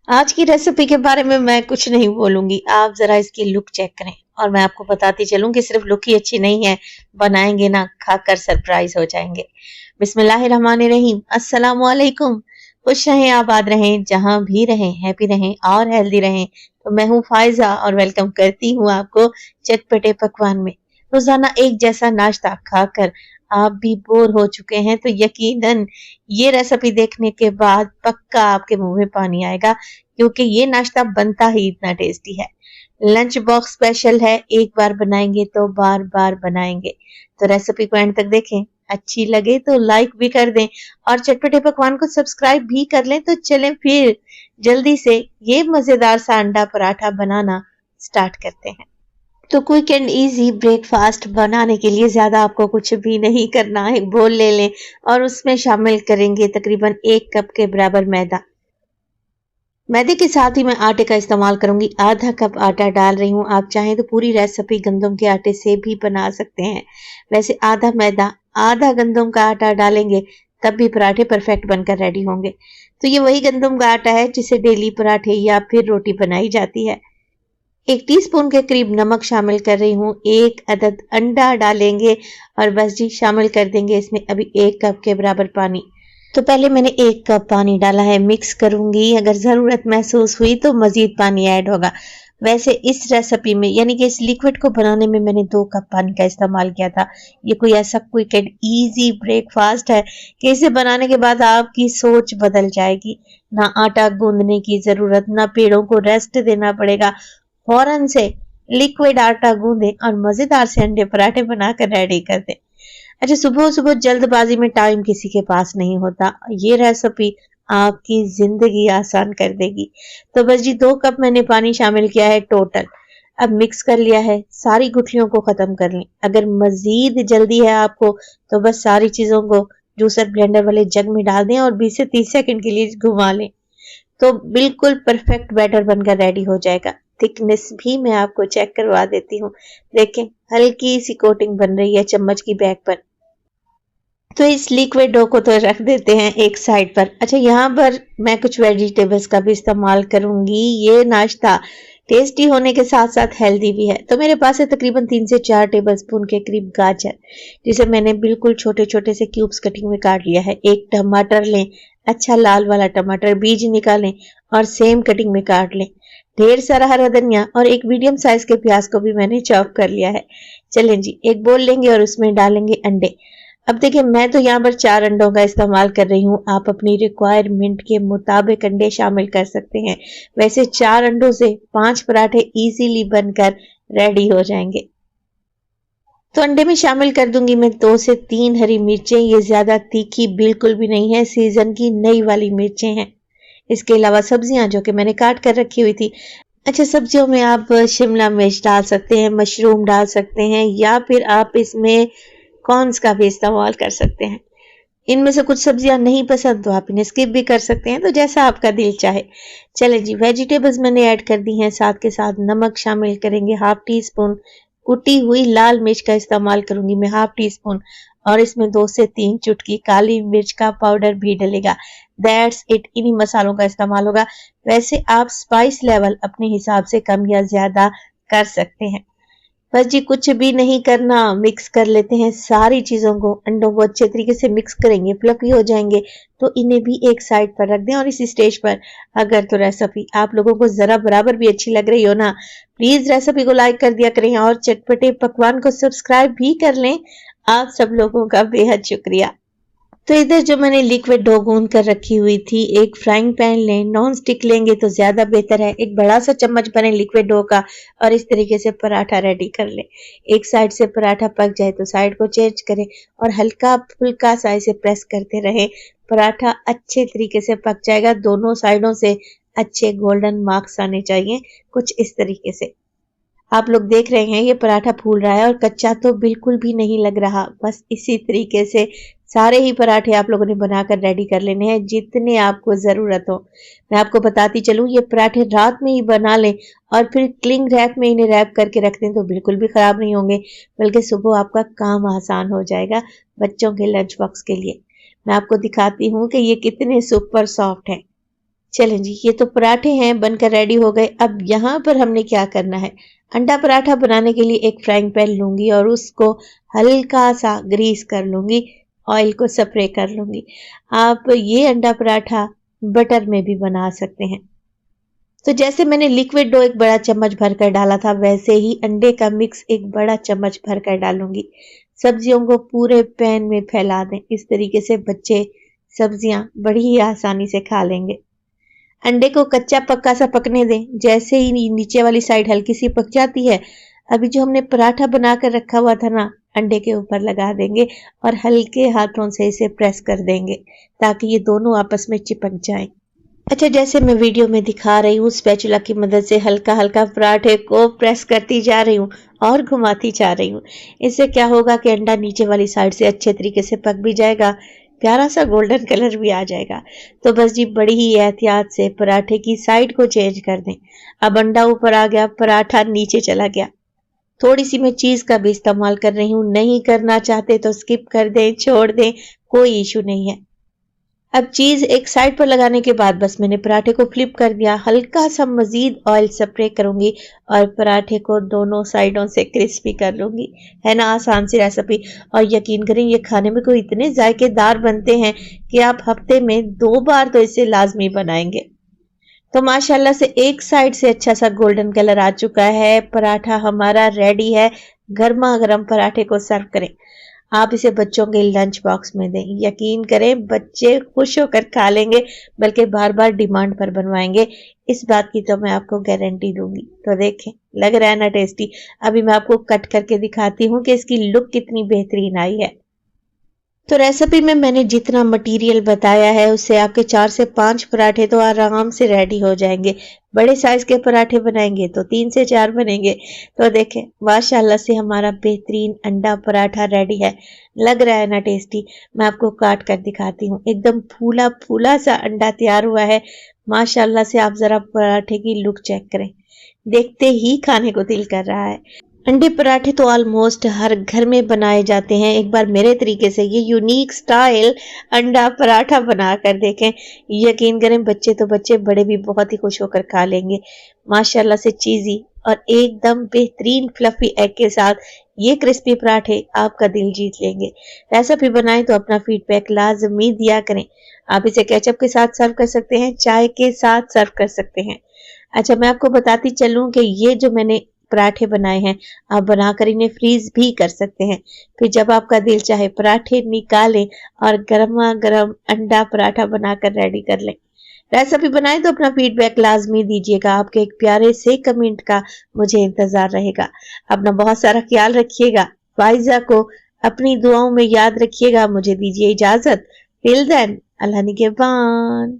आज की रेसिपी के बारे में मैं कुछ नहीं बोलूंगी, आप जरा इसकी लुक चेक करें। और मैं आपको बताती चलूं कि सिर्फ लुक ही अच्छी नहीं है, बनाएंगे ना खाकर सरप्राइज हो जाएंगे। बिस्मिल्लाहिर्रहमानिर्रहीम, अस्सलाम वालेकुम। खुश रहें, आबाद रहें, जहां भी रहें, हैप्पी रहें और हेल्दी रहें। तो मैं हूं फायजा और वेलकम करती हूं आपको चटपटे पकवान में। रोजाना एक जैसा नाश्ता खाकर आप भी बोर हो चुके हैं तो यकीनन ये रेसिपी देखने के बाद पक्का आपके मुंह में पानी आएगा, क्योंकि ये नाश्ता बनता ही इतना टेस्टी है। लंच बॉक्स स्पेशल है, एक बार बनाएंगे तो बार बार बनाएंगे। तो रेसिपी को एंड तक देखें, अच्छी लगे तो लाइक भी कर दें और चटपटे पकवान को सब्सक्राइब भी कर लें। तो चलें फिर जल्दी से ये मजेदार सा अंडा पराठा बनाना स्टार्ट करते हैं। तो क्विक एंड इजी ब्रेकफास्ट बनाने के लिए ज्यादा आपको कुछ भी नहीं करना है। बोल ले लें और उसमें शामिल करेंगे तकरीबन 1 कप के बराबर मैदा। मैदे के साथ ही मैं आटे का इस्तेमाल करूंगी, आधा कप आटा डाल रही हूँ। आप चाहें तो पूरी रेसिपी गंदम के आटे से भी बना सकते हैं। वैसे आधा मैदा आधा गंदम का आटा डालेंगे तब भी पराठे परफेक्ट बनकर रेडी होंगे। तो ये वही गंदम का आटा है जिसे डेली पराठे या फिर रोटी बनाई जाती है। 1 टीस्पून के करीब नमक शामिल कर रही हूँ, 1 अदद अंडा डालेंगे और बस जी शामिल कर देंगे इसमें अभी 1 कप के बराबर पानी। तो पहले मैंने 1 कप पानी डाला है, मिक्स करूंगी। अगर जरूरत महसूस हुई तो मजीद पानी ऐड होगा। वैसे इस रेसिपी में यानी कि इस लिक्विड को बनाने में मैंने 2 कप पानी का इस्तेमाल किया था। ये कोई ऐसा क्विक एंड इजी ब्रेकफास्ट है कि इसे बनाने के बाद आपकी सोच बदल जाएगी। ना आटा गूंदने की जरूरत, ना पेड़ों को रेस्ट देना पड़ेगा। फौरन से लिक्विड आटा गूंदें और मजेदार से अंडे पराठे बनाकर रेडी कर दें। अच्छा, सुबह सुबह जल्दबाजी में टाइम किसी के पास नहीं होता, ये रेसिपी आपकी जिंदगी आसान कर देगी। तो बस जी 2 कप मैंने पानी शामिल किया है टोटल। अब मिक्स कर लिया है, सारी गुठलियों को खत्म कर लें। अगर मजीद जल्दी है आपको तो बस सारी चीजों को जूसर ब्लेंडर वाले जग में डाल दें और 20 से 30 सेकंड के लिए घुमा लें। तो बिल्कुल परफेक्ट बैटर बनकर रेडी हो जाएगा। थिकनेस भी मैं आपको चेक करवा देती हूँ। देखें, हल्की सी कोटिंग बन रही है चम्मच की बैक पर। तो इस लिक्विड डो को तो रख देते हैं एक साइड पर। अच्छा, यहाँ पर मैं कुछ वेजिटेबल्स का भी इस्तेमाल करूंगी। ये नाश्ता टेस्टी होने के साथ साथ हेल्दी भी है। तो मेरे पास है तकरीबन 3 से 4 टेबलस्पून के करीब गाजर, जिसे मैंने बिल्कुल छोटे छोटे से क्यूब्स कटिंग में काट लिया है। 1 टमाटर लें, अच्छा लाल वाला टमाटर, बीज निकालें और सेम कटिंग में काट लें। ढेर सारा हरा धनिया और एक मीडियम साइज के प्याज को भी मैंने चॉप कर लिया है। चलें जी, एक बोल लेंगे और उसमें डालेंगे अंडे। अब देखिए, मैं तो यहाँ पर 4 अंडों का इस्तेमाल कर रही हूँ। आप अपनी रिक्वायरमेंट के मुताबिक अंडे शामिल कर सकते हैं। वैसे 4 अंडों से 5 पराठे इजीली बनकर रेडी हो जाएंगे। तो अंडे में शामिल कर दूंगी मैं 2 से 3 हरी मिर्चें। ये ज्यादा तीखी बिल्कुल भी नहीं है, सीजन की नई वाली मिर्चें हैं। इसके अलावा सब्जियां जो कि मैंने काट कर रखी हुई थी। अच्छा, सब्जियों में आप शिमला मिर्च डाल सकते हैं, मशरूम डाल सकते हैं या फिर आप इसमें कॉर्न्स का भी इस्तेमाल कर सकते हैं। इनमें से कुछ सब्जियां नहीं पसंद तो आप इन्हें स्किप भी कर सकते हैं, तो जैसा आपका दिल चाहे। चले जी, वेजिटेबल्स मैंने ऐड कर दी हैं। साथ के साथ नमक शामिल करेंगे 1/2 टीस्पून। कुटी हुई लाल मिर्च का इस्तेमाल करूंगी मैं 1/2 टीस्पून और इसमें 2 से 3 चुटकी काली मिर्च का पाउडर भी डलेगा। दैट्स इट, इन्हीं मसालों का इस्तेमाल होगा। वैसे आप स्पाइस लेवल अपने हिसाब से कम या ज्यादा कर सकते हैं। बस जी कुछ भी नहीं करना, मिक्स कर लेते हैं सारी चीजों को। अंडों को अच्छे तरीके से मिक्स करेंगे, फ्लफी हो जाएंगे तो इन्हें भी एक साइड पर रख दें। और इस स्टेज पर अगर तो रेसिपी आप लोगों को जरा बराबर भी अच्छी लग रही हो ना, प्लीज रेसिपी को लाइक कर दिया करें और चटपटे पकवान को सब्सक्राइब भी कर लें। आप सब लोगों का बेहद शुक्रिया। तो इधर जो मैंने लिक्विड डो गूंद कर रखी हुई थी, एक फ्राइंग पैन लें, नॉन स्टिक लेंगे तो ज्यादा बेहतर है। एक बड़ा सा चम्मच भरें लिक्विड डो का और इस तरीके से पराठा रेडी कर लें। एक साइड से पराठा पक जाए तो साइड को चेंज करें और हल्का फुल्का सा इसे प्रेस करते रहें। पराठा अच्छे तरीके से पक जाएगा, दोनों साइडों से अच्छे गोल्डन मार्क्स आने चाहिए, कुछ इस तरीके से। आप लोग देख रहे हैं ये पराठा फूल रहा है और कच्चा तो बिल्कुल भी नहीं लग रहा। बस इसी तरीके से सारे ही पराठे आप लोगों ने बनाकर रेडी कर लेने हैं, जितने आपको जरूरत हो। मैं आपको बताती चलूं, ये पराठे रात में ही बना लें और फिर क्लिंग रैप में इन्हें रैप करके रख दें तो बिल्कुल भी खराब नहीं होंगे, बल्कि सुबह आपका काम आसान हो जाएगा बच्चों के लंच बॉक्स के लिए। मैं आपको दिखाती हूँ कि ये कितने सुपर सॉफ्ट है। चलें जी, ये तो पराठे हैं बनकर रेडी हो गए। अब यहाँ पर हमने क्या करना है, अंडा पराठा बनाने के लिए एक फ्राइंग पैन लूंगी और उसको हल्का सा ग्रीस कर लूंगी, ऑयल को स्प्रे कर लूंगी। आप ये अंडा पराठा बटर में भी बना सकते हैं। तो जैसे मैंने लिक्विड डो एक बड़ा चम्मच भरकर डाला था, वैसे ही अंडे का मिक्स एक बड़ा चम्मच भरकर डालूंगी। सब्जियों को पूरे पैन में फैला दें। इस तरीके से बच्चे सब्जियां बड़ी ही आसानी से खा लेंगे। अंडे को कच्चा पक्का सा पकने दें। जैसे ही नीचे वाली साइड हल्की सी पक जाती है, अभी जो हमने पराठा बनाकर रखा हुआ था ना, अंडे के ऊपर लगा देंगे और हल्के हाथों से इसे प्रेस कर देंगे ताकि ये दोनों आपस में चिपक जाएं। अच्छा, जैसे मैं वीडियो में दिखा रही हूँ, स्पैचुला की मदद से हल्का हल्का पराठे को प्रेस करती जा रही हूँ और घुमाती जा रही हूँ। इससे क्या होगा कि अंडा नीचे वाली साइड से अच्छे तरीके से पक भी जाएगा, प्यारा सा गोल्डन कलर भी आ जाएगा। तो बस जी बड़ी ही एहतियात से पराठे की साइड को चेंज कर दें। अब अंडा ऊपर आ गया, पराठा नीचे चला गया। थोड़ी सी मैं चीज का भी इस्तेमाल कर रही हूँ, नहीं करना चाहते तो स्किप कर दें, छोड़ दें, कोई इशू नहीं है। अब चीज एक साइड पर लगाने के बाद बस मैंने पराठे को फ्लिप कर दिया। हल्का सा मजीद ऑयल स्प्रे करूंगी और पराठे को दोनों साइडों से क्रिस्पी कर लूंगी। है ना आसान सी रेसिपी, और यकीन करें ये खाने में कोई इतने जायकेदार बनते हैं कि आप हफ्ते में 2 बार तो इसे लाजमी बनाएंगे। तो माशाल्लाह से एक साइड से अच्छा सा गोल्डन कलर आ चुका है, पराठा हमारा रेडी है। गर्मा गर्म पराठे को सर्व करें। आप इसे बच्चों के लंच बॉक्स में दें। यकीन करें बच्चे खुश होकर खा लेंगे, बल्कि बार बार डिमांड पर बनवाएंगे। इस बात की तो मैं आपको गारंटी दूंगी। तो देखें, लग रहा है ना टेस्टी। अभी मैं आपको कट करके दिखाती हूँ कि इसकी लुक कितनी बेहतरीन आई है। तो रेसिपी में मैंने जितना मटेरियल बताया है उससे आपके 4 से 5 पराठे तो आराम से रेडी हो जाएंगे। बड़े साइज के पराठे बनाएंगे तो 3 से 4 बनेंगे। तो देखें, माशाल्लाह से हमारा बेहतरीन अंडा पराठा रेडी है। लग रहा है ना टेस्टी। मैं आपको काट कर दिखाती हूँ। एकदम फूला फूला सा अंडा तैयार हुआ है। माशाल्लाह से आप जरा पराठे की लुक चेक करें, देखते ही खाने को दिल कर रहा है। अंडे पराठे तो ऑलमोस्ट हर घर में बनाए जाते हैं। एक बार मेरे तरीके से ये यूनिक स्टाइल अंडा पराठा बना कर देखें। यकीन करें बच्चे तो बच्चे, बड़े भी बहुत ही खुश होकर खा लेंगे। माशाल्लाह से चीजी और एकदम बेहतरीन फ्लफी एग के साथ ये क्रिस्पी पराठे आपका दिल जीत लेंगे। रेसिपी बनाएं तो अपना फीडबैक लाजमी दिया करें। आप इसे केचप के साथ सर्व कर सकते हैं, चाय के साथ सर्व कर सकते हैं। अच्छा, मैं आपको बताती चलूं कि ये जो मैंने पराठे बनाए हैं, आप बनाकर इन्हें फ्रीज भी कर सकते हैं। फिर जब आपका दिल चाहे पराठे निकालें और गर्मा गर्म अंडा पराठा बनाकर रेडी कर लें। रेसिपी बनाएं तो अपना फीडबैक लाजमी दीजिएगा। आपके एक प्यारे से कमेंट का मुझे इंतजार रहेगा। अपना बहुत सारा ख्याल रखिएगा। फाइजा को अपनी दुआओं में याद रखिएगा। मुझे दीजिए इजाजत। टिल देन, अल्लाह निगहबान।